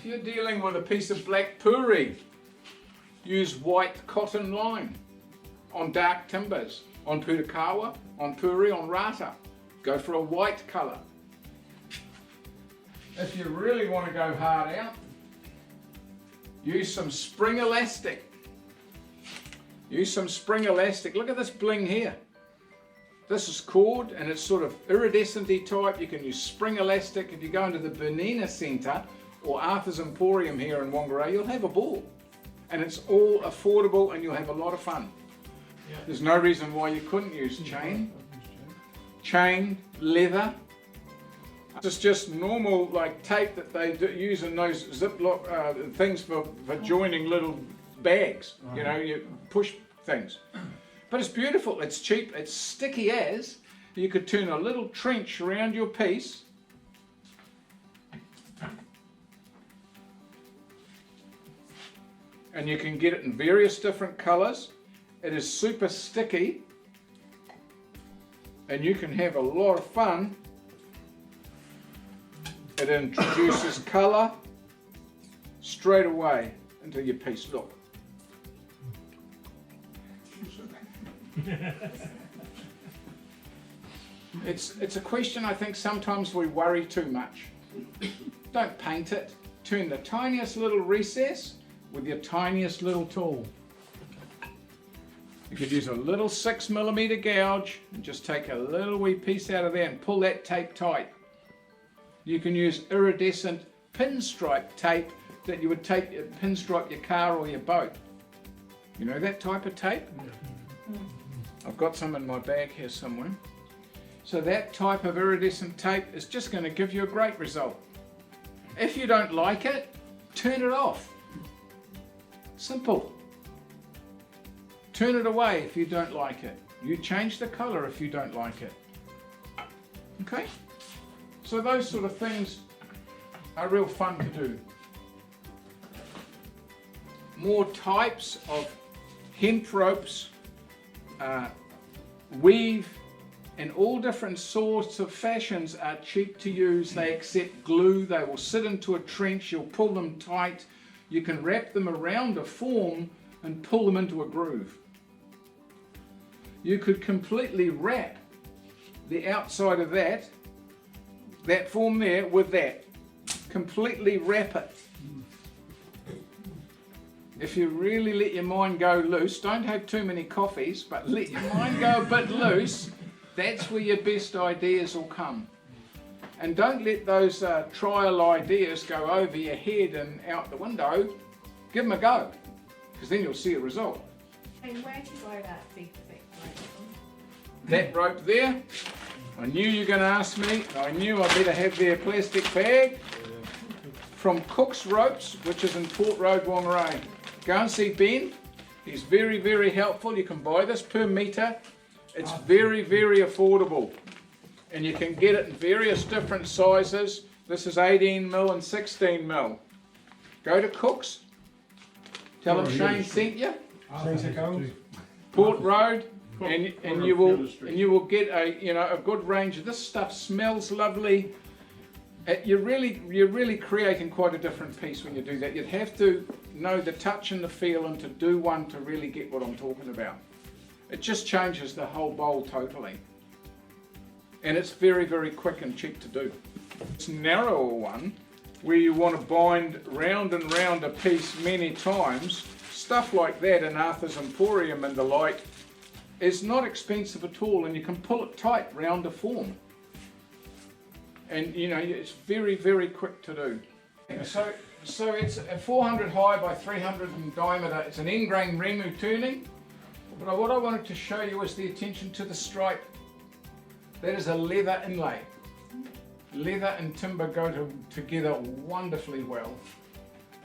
If you're dealing with a piece of black puri, use white cotton line on dark timbers, on purakawa, on puri, on rata. Go for a white colour. If you really want to go hard out, use some spring elastic. Use some spring elastic. Look at this bling here. This is cord and it's sort of iridescent-y type. You can use spring elastic. If you go into the Bernina Centre or Arthur's Emporium here in Whangarei, you'll have a ball. And it's all affordable and you'll have a lot of fun. Yeah. There's no reason why you couldn't use chain, leather. It's just normal like tape that they use in those Ziploc things for joining little bags. You know, you push things. But it's beautiful, it's cheap, it's sticky as. You could turn a little trench around your piece. And you can get it in various different colours. It is super sticky. And you can have a lot of fun. It introduces colour straight away into your piece. Look. It's a question I think sometimes we worry too much. Don't paint it. Turn the tiniest little recess with your tiniest little tool. You could use a little 6mm gouge and just take a little wee piece out of there and pull that tape tight. You can use iridescent pinstripe tape that you would pinstripe your car or your boat. You know that type of tape? I've got some in my bag here somewhere. So that type of iridescent tape is just going to give you a great result. If you don't like it, turn it off. Simple. Turn it away if you don't like it. You change the colour if you don't like it. Okay? So those sort of things are real fun to do. More types of hemp ropes, weave in all different sorts of fashions are cheap to use. They accept glue, they will sit into a trench, you'll pull them tight, you can wrap them around a form and pull them into a groove. You could completely wrap the outside of that form there with that. Completely wrap it. If you really let your mind go loose, don't have too many coffees, but let your mind go a bit loose, that's where your best ideas will come. And don't let those trial ideas go over your head and out the window. Give them a go, because then you'll see a result. And where do you buy that big thick rope from? That rope there, I knew you were going to ask me. I knew I better have their plastic bag. From Cook's Ropes, which is in Port Road, Whangarei. Go and see Ben. He's very, very helpful. You can buy this per metre. It's very, very affordable. And you can get it in various different sizes. This is 18mm and 16mm. Go to Cook's. Tell them Shane sent you. Port Road. And you will get a good range of this stuff. Smells lovely. You're really creating quite a different piece when you do that. You'd have to know the touch and the feel and to do one to really get what I'm talking about. It just changes the whole bowl totally. And it's very, very quick and cheap to do. This narrower one, where you want to bind round and round a piece many times, stuff like that in Arthur's Emporium and the like, is not expensive at all, and you can pull it tight round a form. And you know, it's very, very quick to do. So it's a 400 high by 300 in diameter. It's an end-grain Remu turning. But what I wanted to show you is the attention to the stripe. That is a leather inlay. Leather and timber go together wonderfully well.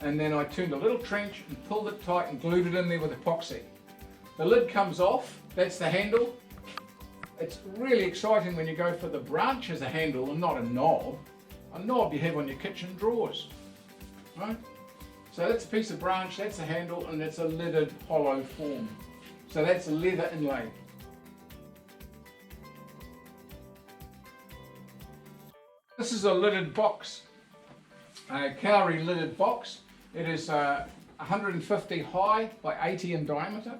And then I turned a little trench and pulled it tight and glued it in there with epoxy. The lid comes off, that's the handle. It's really exciting when you go for the branch as a handle and not a knob. A knob you have on your kitchen drawers, right? So that's a piece of branch, that's a handle, and that's a lidded hollow form. So that's a leather inlay. This is a lidded box. a cowrie lidded box. It is 150 high by 80 in diameter.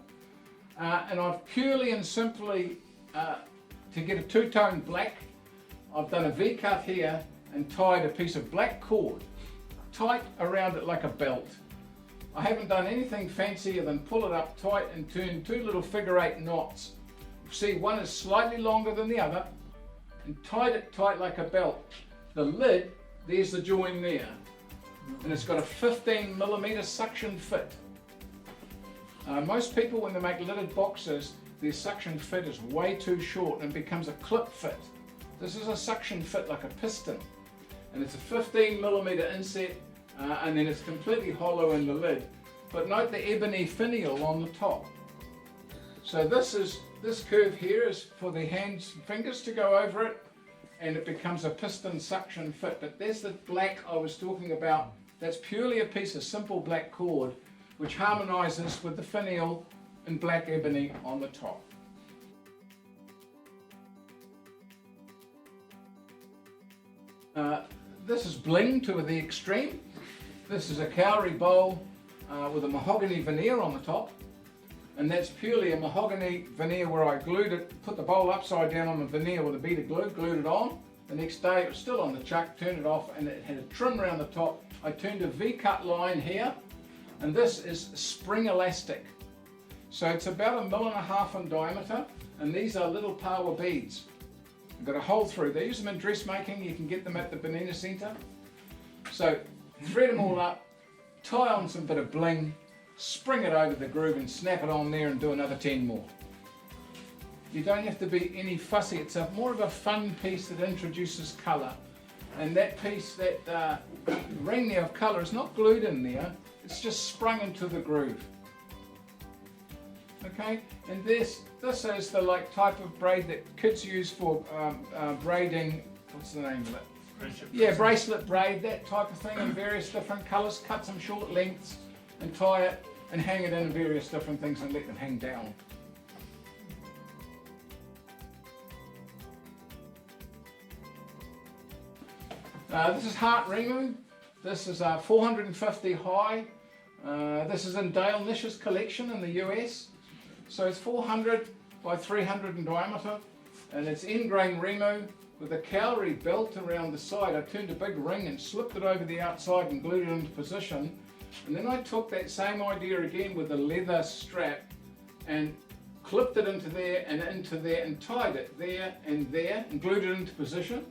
And I've purely and simply, to get a two-tone black, I've done a V-cut here and tied a piece of black cord tight around it like a belt. I haven't done anything fancier than pull it up tight and turn two little figure 8 knots. See, one is slightly longer than the other, and tied it tight like a belt. The lid, there's the join there, and it's got a 15mm suction fit. Most people, when they make lidded boxes, their suction fit is way too short and becomes a clip fit. This is a suction fit like a piston, and it's a 15mm inset, and then it's completely hollow in the lid. But note the ebony finial on the top. So this curve here is for the hands and fingers to go over it, and it becomes a piston suction fit. But there's the black I was talking about. That's purely a piece of simple black cord which harmonizes with the finial and black ebony on the top. This is bling to the extreme. This is a cowrie bowl with a mahogany veneer on the top, and that's purely a mahogany veneer where I glued it, put the bowl upside down on the veneer with a bead of glue, glued it on. The next day it was still on the chuck, turned it off, and it had a trim around the top. I turned a V-cut line here, and this is spring elastic. So it's about 1.5 mm in diameter, and these are little power beads. I've got a hole through. They use them in dressmaking. You can get them at the Banana Centre. So thread them all up, tie on some bit of bling, spring it over the groove and snap it on there and do another 10 more. You don't have to be any fussy. It's more of a fun piece that introduces colour. And that piece, that ring there of colour is not glued in there. It's just sprung into the groove. Okay, and this is the type of braid that kids use for braiding. What's the name of it? Yeah, bracelet braid, that type of thing in various different colours. Cut some short lengths and tie it and hang it in various different things and let them hang down. This is heart rimu. This is 450 high. This is in Dale Nish's collection in the US. So it's 400 by 300 in diameter, and it's end-grain rimu with a cowrie belt around the side. I turned a big ring and slipped it over the outside and glued it into position. And then I took that same idea again with a leather strap and clipped it into there and tied it there and glued it into position.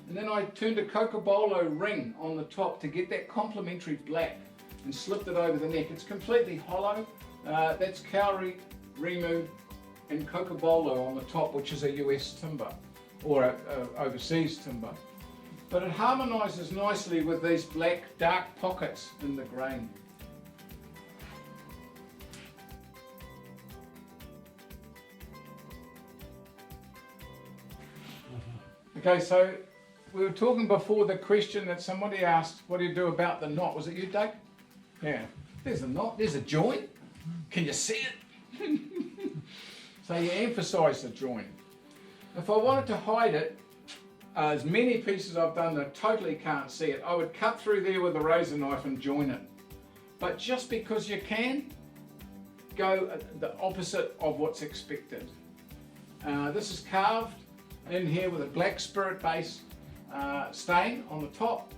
And then I turned a Cocobolo ring on the top to get that complementary black and slipped it over the neck. It's completely hollow. That's cowrie, rimu and Cocobolo on the top, which is a US timber or a overseas timber. But it harmonises nicely with these black dark pockets in the grain. Okay, so we were talking before the question that somebody asked, what do you do about the knot? Was it you, Doug? Yeah. There's a knot, there's a join. Can you see it? So you emphasise the join. If I wanted to hide it, as many pieces I've done that totally can't see it, I would cut through there with a razor knife and join it. But just because you can, go the opposite of what's expected. This is carved in here with a black spirit base stain on the top.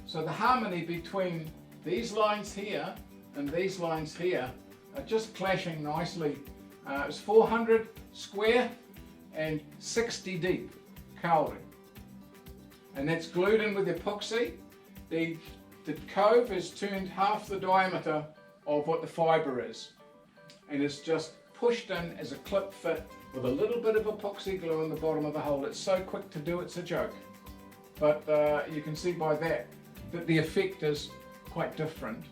So the harmony between these lines here and these lines here are just clashing nicely. It's 400 square and 60 deep cowrie. And that's glued in with epoxy. The cove is turned half the diameter of what the fibre is. And it's just pushed in as a clip fit with a little bit of epoxy glue in the bottom of the hole. It's so quick to do, it's a joke. But you can see by that the effect is quite different.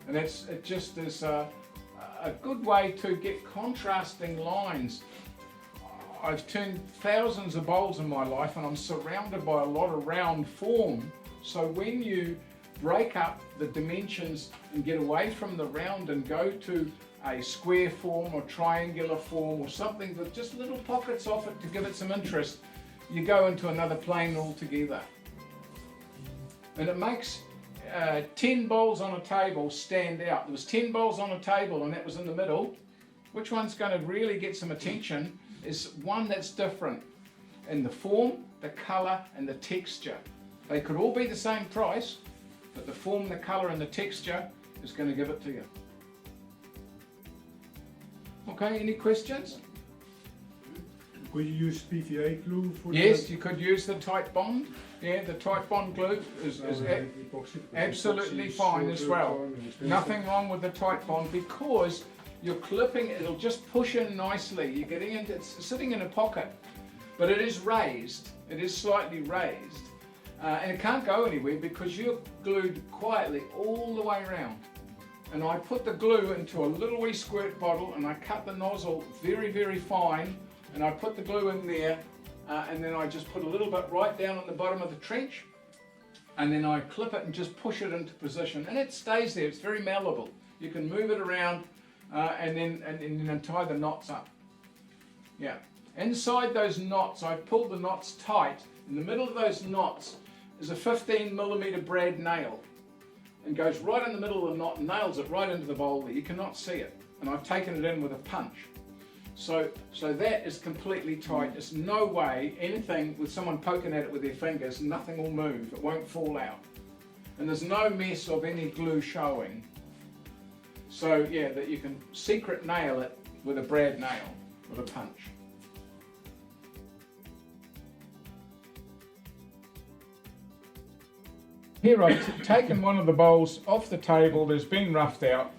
And it just is a good way to get contrasting lines. I've turned thousands of bowls in my life and I'm surrounded by a lot of round form. So when you break up the dimensions and get away from the round and go to a square form or triangular form or something with just little pockets off it to give it some interest, you go into another plane altogether. and it makes 10 bowls on a table stand out. There was 10 bowls on a table and that was in the middle. Which one's going to really get some attention is one that's different in the form, the colour and the texture. They could all be the same price, but the form, the colour and the texture is going to give it to you. Okay, any questions? Could you use PVA glue for Yes, that? you could use the tight bond. Yeah, the tight bond glue is absolutely fine as well. Nothing wrong with the tight bond because you're clipping it, it'll just push in nicely. You're getting into, it's sitting in a pocket, but it is raised. It is slightly raised. And it can't go anywhere because you're glued quietly all the way around. And I put the glue into a little wee squirt bottle and I cut the nozzle very, very fine. And I put the glue in there and then I just put a little bit right down on the bottom of the trench. And then I clip it and just push it into position. And it stays there, it's very malleable. You can move it around and then tie the knots up. Yeah. Inside those knots, I've pulled the knots tight. In the middle of those knots is a 15mm brad nail. And goes right in the middle of the knot, nails it right into the bowl there. You cannot see it. And I've taken it in with a punch. So that is completely tight. There's no way anything with someone poking at it with their fingers, nothing will move. It won't fall out. And there's no mess of any glue showing. So yeah, that you can secret nail it with a brad nail, with a punch. Here I've taken one of the bowls off the table, there's been roughed out,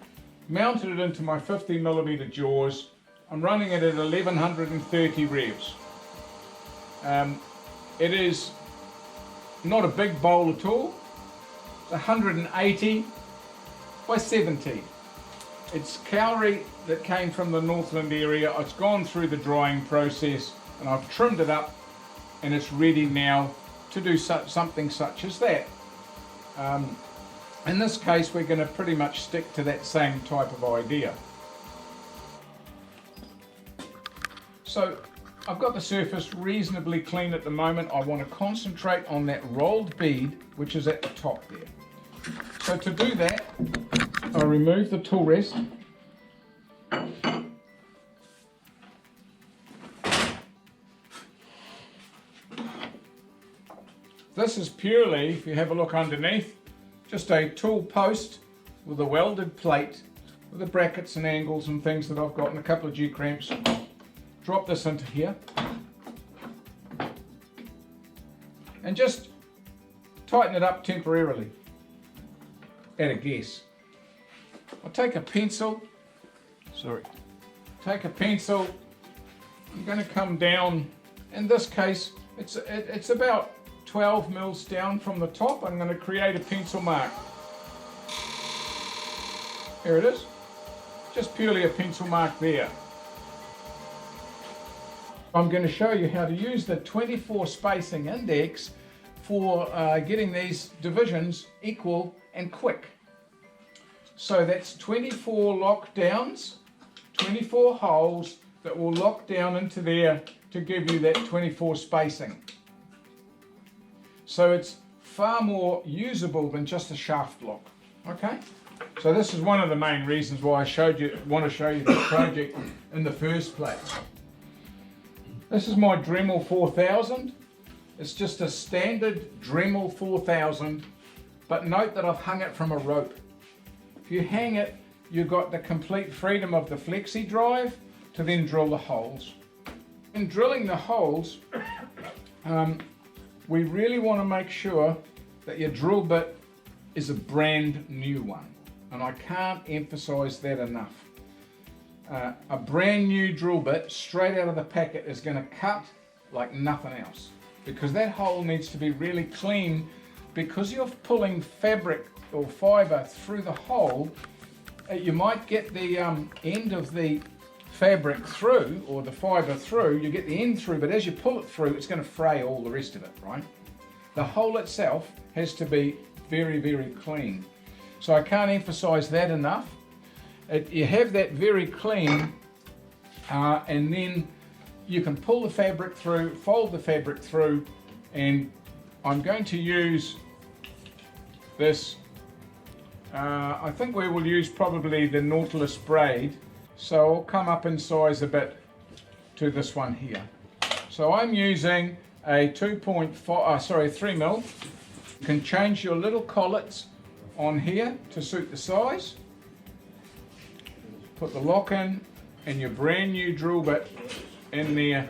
mounted it into my 50mm jaws. I'm running it at 1130 revs. It is not a big bowl at all. It's 180 by 70. It's cowrie that came from the Northland area. It's gone through the drying process and I've trimmed it up and it's ready now to do something such as that. In this case we're going to pretty much stick to that same type of idea. So I've got the surface reasonably clean at the moment. I want to concentrate on that rolled bead which is at the top there. So to do that I'll remove the tool rest. This is purely, if you have a look underneath, just a tool post with a welded plate with the brackets and angles and things that I've got and a couple of G-clamps. Drop this into here and just tighten it up temporarily at a guess. I'll take a pencil, take a pencil, I'm going to come down, in this case it's about 12 mils down from the top. I'm going to create a pencil mark. Here it is, just purely a pencil mark there. I'm going to show you how to use the 24 spacing index for getting these divisions equal and quick. So that's 24 lockdowns, 24 holes that will lock down into there to give you that 24 spacing. So it's far more usable than just a shaft lock. Okay? So this is one of the main reasons why I want to show you this project in the first place. This is my Dremel 4000. It's just a standard Dremel 4000, but note that I've hung it from a rope. If you hang it, you've got the complete freedom of the flexi drive to then drill the holes. In drilling the holes, we really want to make sure that your drill bit is a brand new one, and I can't emphasize that enough. A brand new drill bit straight out of the packet is going to cut like nothing else, because that hole needs to be really clean. Because you're pulling fabric or fibre through the hole, you might get the end of the fabric through or the fibre through, you get the end through, but as you pull it through it's going to fray all the rest of it, right? The hole itself has to be very, very clean. So I can't emphasize that enough. You have that very clean and then you can pull the fabric through, fold the fabric through, and I'm going to use this. I think we will use probably the Nautilus braid, so I'll come up in size a bit to this one here. So I'm using a 3 mil. You can change your little collets on here to suit the size. Put the lock in and your brand new drill bit in there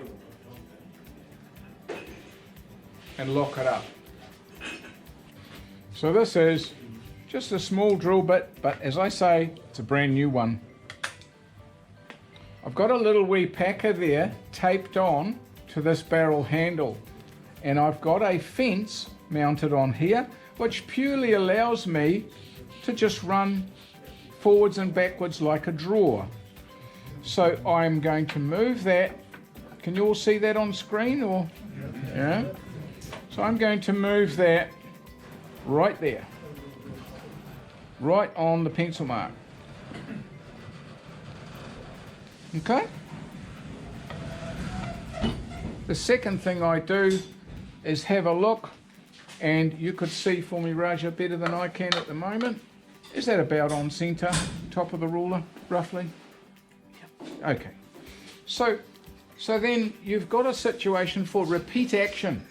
and lock it up. So this is just a small drill bit, but as I say, it's a brand new one. I've got a little wee packer there taped on to this barrel handle, and I've got a fence mounted on here which purely allows me to just run forwards and backwards like a drawer. So I'm going to move that. Can you all see that on screen? Or yeah. So I'm going to move that right there, right on the pencil mark. Okay. The second thing I do is have a look, and you could see for me, Raja, better than I can at the moment. Is that about on centre, top of the ruler, roughly? Okay. So then you've got a situation for repeat action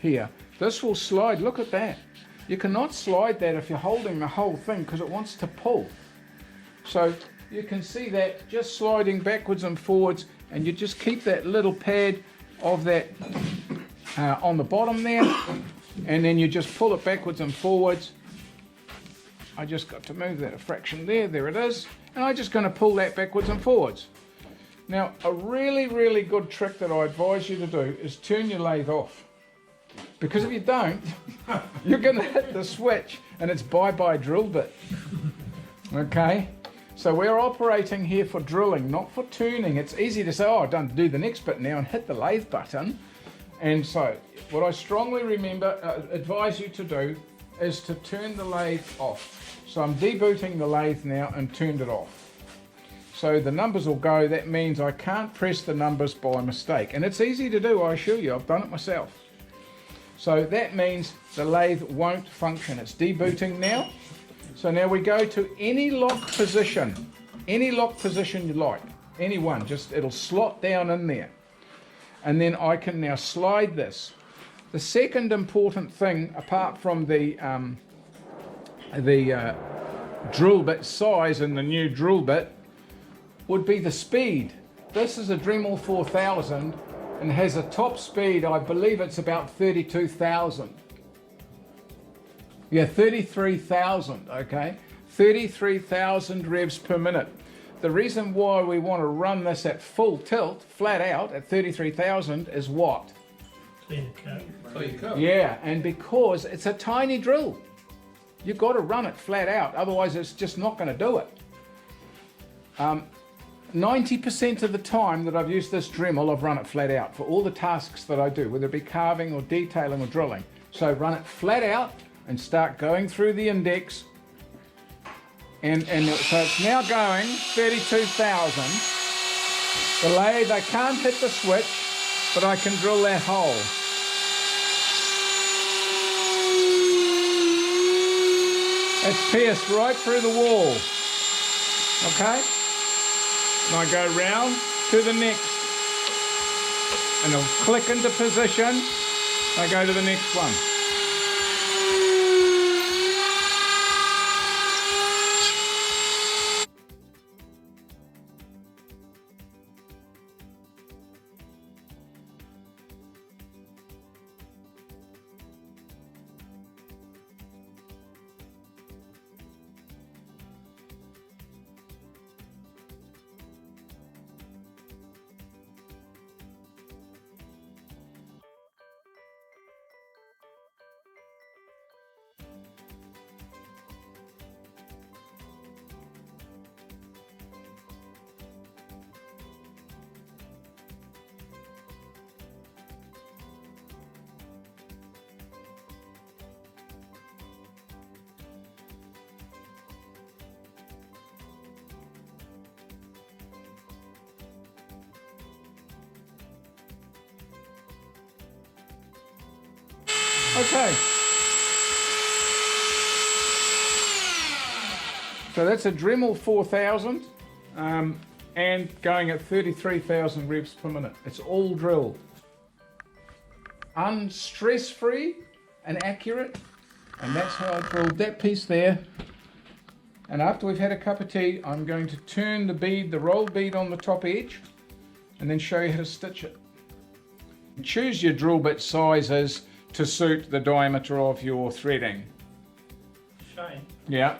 here. This will slide, look at that. You cannot slide that if you're holding the whole thing because it wants to pull. So you can see that just sliding backwards and forwards, and you just keep that little pad of that on the bottom there, and then you just pull it backwards and forwards. I just got to move that a fraction there it is, and I'm just going to pull that backwards and forwards. Now a really good trick that I advise you to do is turn your lathe off, because if you don't you're going to hit the switch and it's bye drill bit. Okay, so we're operating here for drilling, not for turning. It's easy to say, oh, I don't do the next bit now and hit the lathe button. And so what I strongly advise you to do is to turn the lathe off. So I'm debooting the lathe now and turned it off. So the numbers will go. That means I can't press the numbers by mistake. And it's easy to do, I assure you. I've done it myself. So that means the lathe won't function. It's debooting now. So now we go to any lock position you like, any one, just it'll slot down in there. And then I can now slide this. The second important thing, apart from the drill bit size and the new drill bit, would be the speed. This is a Dremel 4000 and has a top speed, I believe it's about 32,000. Yeah, 33,000, okay? 33,000 revs per minute. The reason why we want to run this at full tilt, flat out, at 33,000 is what? Clean cut. Yeah, and because it's a tiny drill. You've got to run it flat out, otherwise it's just not going to do it. 90% of the time that I've used this Dremel, I've run it flat out for all the tasks that I do, whether it be carving or detailing or drilling. So run it flat out and start going through the index. And so it's now going 32,000. The lathe, I can't hit the switch, but I can drill that hole. It's pierced right through the wall. Okay? And I go round to the next. And it'll click into position. I go to the next one. Okay. So that's a Dremel 4000 and going at 33,000 revs per minute. It's all drilled. Stress-free and accurate. And that's how I drilled that piece there. And after we've had a cup of tea, I'm going to turn the bead, the rolled bead on the top edge, and then show you how to stitch it. Choose your drill bit sizes to suit the diameter of your threading. Shane, Yeah.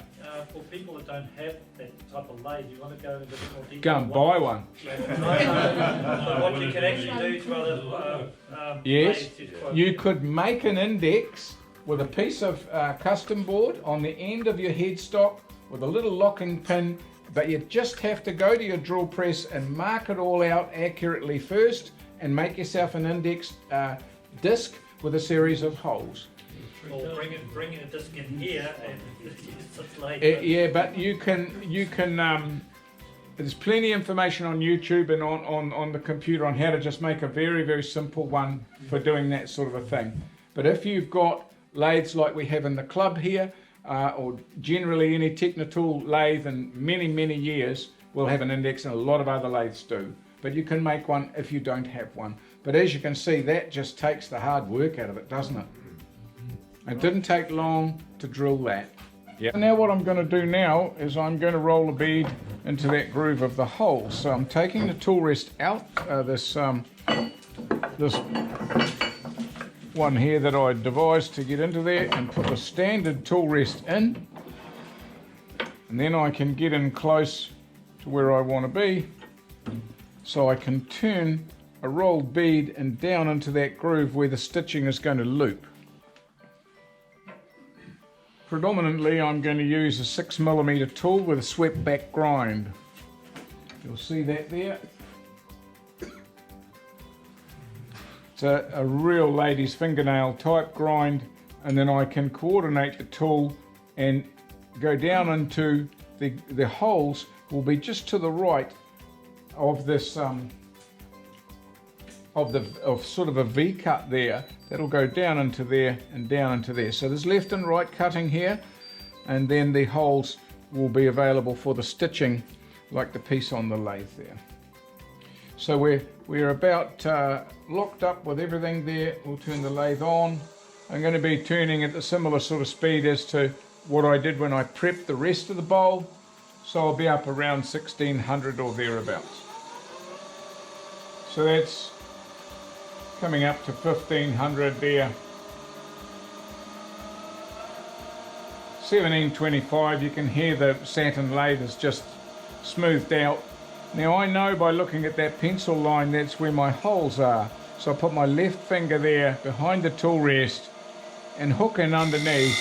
for people that don't have that type of lathe, you want to go into a bit more detail. Go and buy one. So what you can actually do to other Yes, lathes is quite- you could make an index with a piece of custom board on the end of your headstock with a little locking pin, but you just have to go to your drill press and mark it all out accurately first and make yourself an index disc with a series of holes. Or bring a disc in here and it's lathe. Yeah, but you can there's plenty of information on YouTube and on the computer on how to just make a very, very simple one for doing that sort of a thing. But if you've got lathes like we have in the club here, or generally any Technitool lathe in many, many years will have an index, and a lot of other lathes do. But you can make one if you don't have one. But as you can see, that just takes the hard work out of it, doesn't it? It didn't take long to drill that. Yeah. Now what I'm going to do now is I'm going to roll a bead into that groove of the hole. So I'm taking the tool rest out, this one here that I devised to get into there, and put the standard tool rest in. And then I can get in close to where I want to be. So I can turn a rolled bead and down into that groove where the stitching is going to loop. Predominantly I'm going to use a 6mm tool with a swept back grind. You'll see that there. It's a real lady's fingernail type grind, and then I can coordinate the tool and go down into the holes will be just to the right of this of sort of a V cut there. That'll go down into there and down into there. So there's left and right cutting here, and then the holes will be available for the stitching like the piece on the lathe there. So we're about locked up with everything there. We'll turn the lathe on. I'm going to be turning at a similar sort of speed as to what I did when I prepped the rest of the bowl. So I'll be up around 1600 or thereabouts. So that's coming up to 1500 there. 1725, you can hear the satin lathe is just smoothed out. Now I know by looking at that pencil line that's where my holes are. So I put my left finger there behind the tool rest and hook in underneath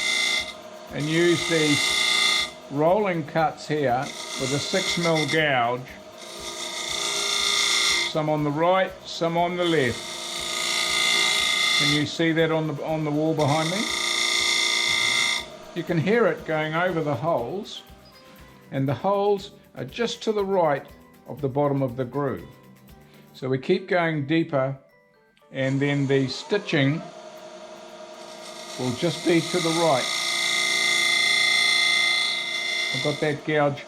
and use these rolling cuts here with a 6mm gouge. Some on the right, some on the left. Can you see that on the wall behind me? You can hear it going over the holes, and the holes are just to the right of the bottom of the groove. So we keep going deeper, and then the stitching will just be to the right. I've got that gouge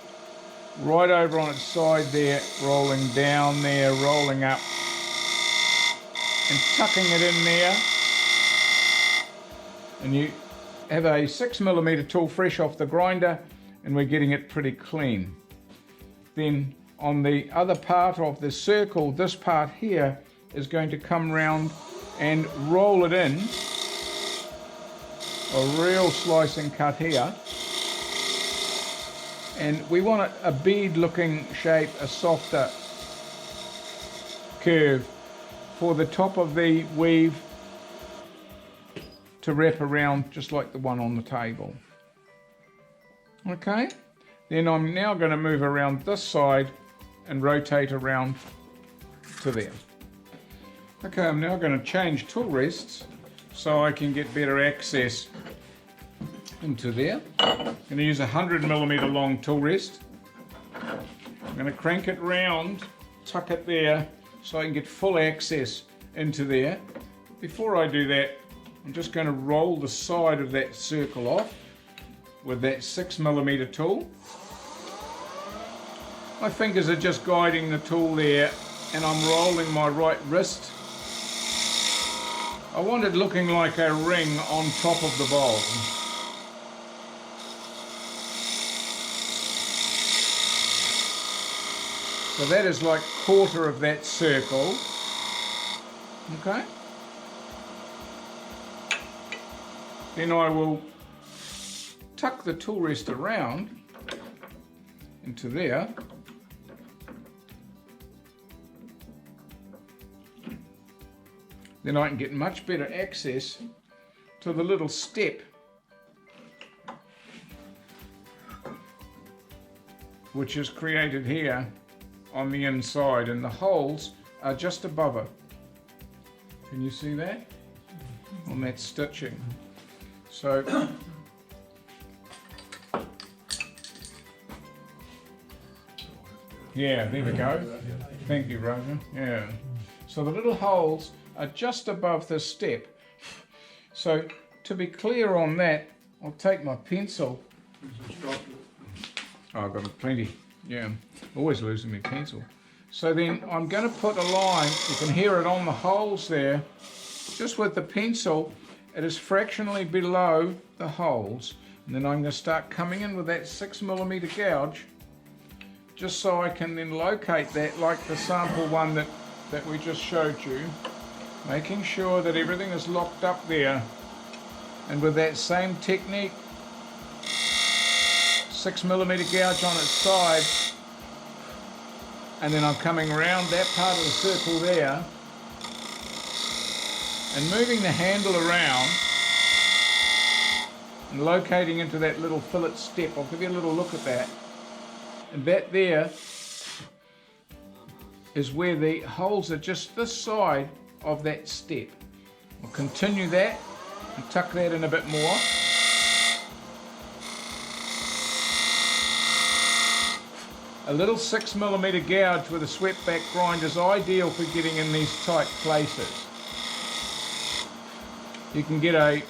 right over on its side there, rolling down there, rolling up, and tucking it in there. And you have a 6mm tool fresh off the grinder, and we're getting it pretty clean. Then on the other part of the circle, this part here is going to come round and roll it in. A real slicing cut here. And we want a bead looking shape, a softer curve for the top of the weave to wrap around just like the one on the table. Okay, then I'm now going to move around this side and rotate around to there. Okay, I'm now going to change tool rests so I can get better access into there. I'm going to use a 100mm long tool rest. I'm going to crank it round, tuck it there so I can get full access into there. Before I do that, I'm just going to roll the side of that circle off with that 6mm tool. My fingers are just guiding the tool there, and I'm rolling my right wrist. I want it looking like a ring on top of the bowl. So that is like a quarter of that circle. Okay. Then I will tuck the tool rest around into there. Then I can get much better access to the little step which is created here on the inside, and the holes are just above it. Can you see that? On that stitching. So yeah, there we go. Thank you, Roger. Yeah. So the little holes are just above this step. So to be clear on that, I'll take my pencil. Oh, I've got plenty. Yeah, always losing my pencil. So then I'm going to put a line. You can hear it on the holes there. Just with the pencil, it is fractionally below the holes. And then I'm going to start coming in with that 6mm gouge, just so I can then locate that like the sample one that we just showed you, making sure that everything is locked up there. And with that same technique, 6mm gouge on its side, and then I'm coming around that part of the circle there and moving the handle around and locating into that little fillet step. I'll give you a little look at that. And that there is where the holes are just this side of that step. I'll continue that and tuck that in a bit more. A little 6mm gouge with a swept back grind is ideal for getting in these tight places. You can get a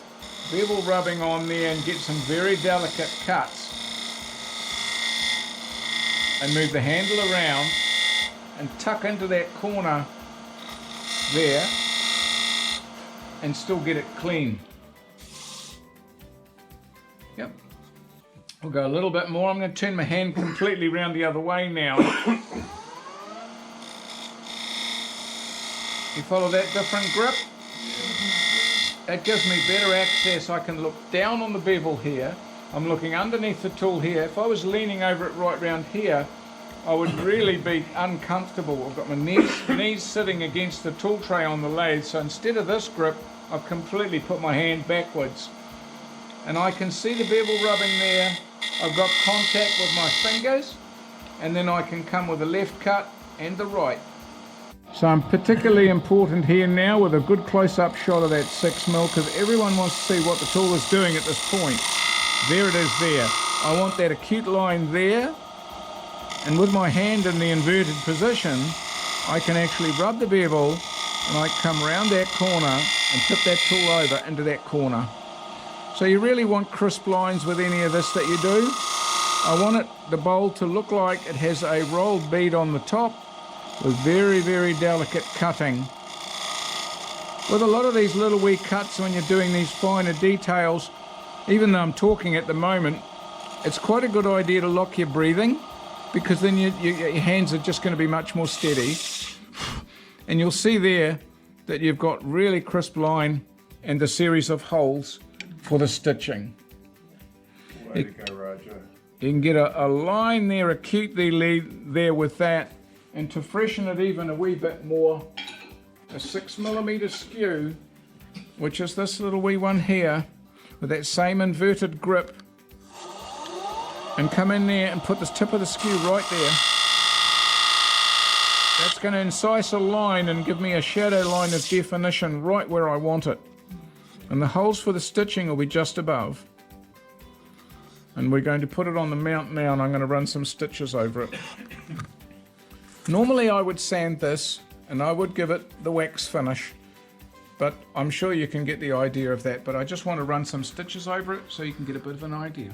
bevel rubbing on there and get some very delicate cuts. And move the handle around and tuck into that corner there and still get it clean. Yep. We'll go a little bit more. I'm going to turn my hand completely round the other way now. You follow that different grip? That gives me better access. I can look down on the bevel here. I'm looking underneath the tool here. If I was leaning over it right round here, I would really be uncomfortable. I've got my knees sitting against the tool tray on the lathe, so instead of this grip, I've completely put my hand backwards. And I can see the bevel rubbing there. I've got contact with my fingers, and then I can come with the left cut and the right. So I'm particularly important here now with a good close-up shot of that 6mm, because everyone wants to see what the tool is doing at this point. There it is there. I want that acute line there, and with my hand in the inverted position, I can actually rub the bevel and I come around that corner and tip that tool over into that corner. So you really want crisp lines with any of this that you do. I want the bowl to look like it has a rolled bead on the top with very, very delicate cutting. With a lot of these little wee cuts, when you're doing these finer details, even though I'm talking at the moment, it's quite a good idea to lock your breathing, because then your hands are just going to be much more steady. And you'll see there that you've got really crisp line and the series of holes for the stitching. Way to go, Roger. You can get a line there acutely there with that, and to freshen it even a wee bit more, a 6mm skew, which is this little wee one here, with that same inverted grip, and come in there and put the tip of the skew right there. That's going to incise a line and give me a shadow line of definition right where I want it. And the holes for the stitching will be just above. And we're going to put it on the mount now, and I'm going to run some stitches over it. Normally I would sand this and I would give it the wax finish, but I'm sure you can get the idea of that. But I just want to run some stitches over it so you can get a bit of an idea.